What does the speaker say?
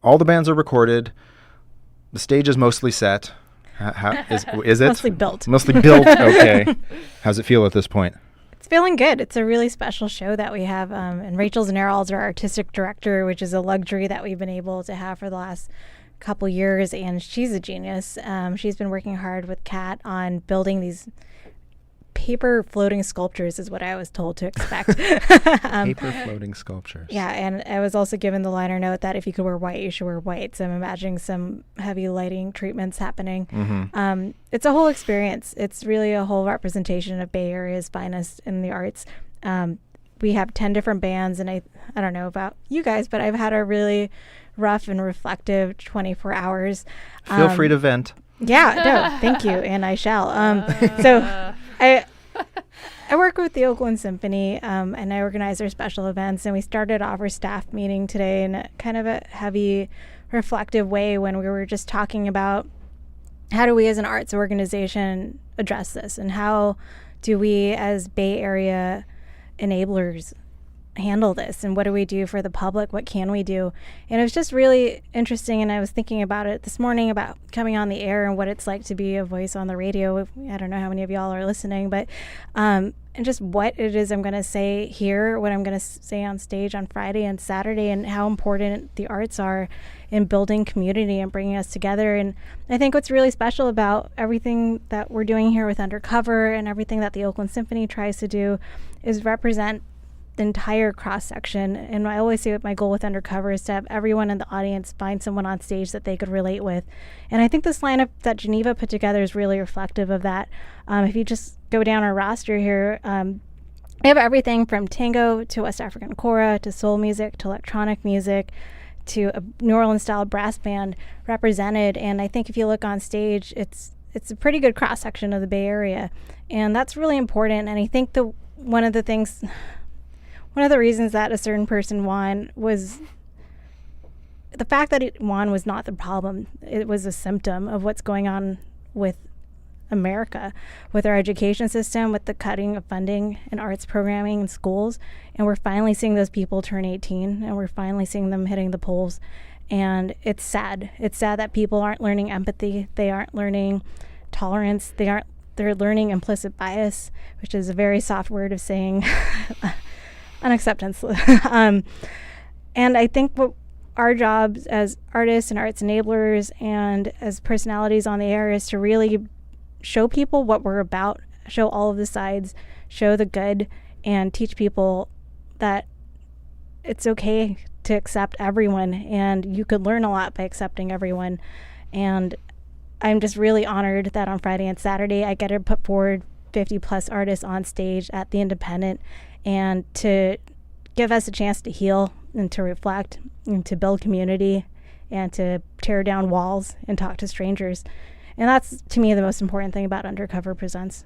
all the bands are recorded. The stage is mostly set. Is it? Mostly built. Mostly built. Okay. How's it feel at this point? It's feeling good. It's a really special show that we have. And Rachel Zanarol is our artistic director, which is a luxury that we've been able to have for the last couple years. And she's a genius. She's been working hard with Kat on building these paper floating sculptures, is what I was told to expect. Paper floating sculptures. Yeah, and I was also given the liner note that if you could wear white, you should wear white. So I'm imagining some heavy lighting treatments happening. Mm-hmm. It's a whole experience. It's really a whole representation of Bay Area's finest in the arts. We have 10 different bands, and I don't know about you guys, but I've had a really rough and reflective 24 hours. Feel free to vent. Yeah, no, thank you, and I shall. So I work with the Oakland Symphony, and I organize their special events, and we started off our staff meeting today in a kind of a heavy, reflective way when we were just talking about how do we as an arts organization address this, and how do we as Bay Area enablers handle this, and what do we do for the public? What can we do? And it was just really interesting, and I was thinking about it this morning about coming on the air and what it's like to be a voice on the radio. I don't know how many of y'all are listening, but and just what it is I'm going to say here, what I'm going to say on stage on Friday and Saturday, and how important the arts are in building community and bringing us together. And I think what's really special about everything that we're doing here with UnderCover and everything that the Oakland Symphony tries to do is represent the entire cross-section. And I always say my goal with UnderCover is to have everyone in the audience find someone on stage that they could relate with. And I think this lineup that Geneva put together is really reflective of that. If you just go down our roster here, we have everything from tango to West African kora to soul music to electronic music to a New Orleans style brass band represented. And I think if you look on stage, it's a pretty good cross-section of the Bay Area. And that's really important. And I think one of the reasons that a certain person won was the fact that it won was not the problem. It was a symptom of what's going on with America, with our education system, with the cutting of funding and arts programming in schools. And we're finally seeing those people turn 18, and we're finally seeing them hitting the polls. And it's sad. It's sad that people aren't learning empathy. They aren't learning tolerance. They're learning implicit bias, which is a very soft word of saying unacceptance. And I think what our jobs as artists and arts enablers and as personalities on the air is to really show people what we're about, show all of the sides, show the good, and teach people that it's okay to accept everyone, and you could learn a lot by accepting everyone. And I'm just really honored that on Friday and Saturday I get to put forward 50 plus artists on stage at the Independent, and to give us a chance to heal and to reflect and to build community and to tear down walls and talk to strangers. And that's, to me, the most important thing about UnderCover Presents.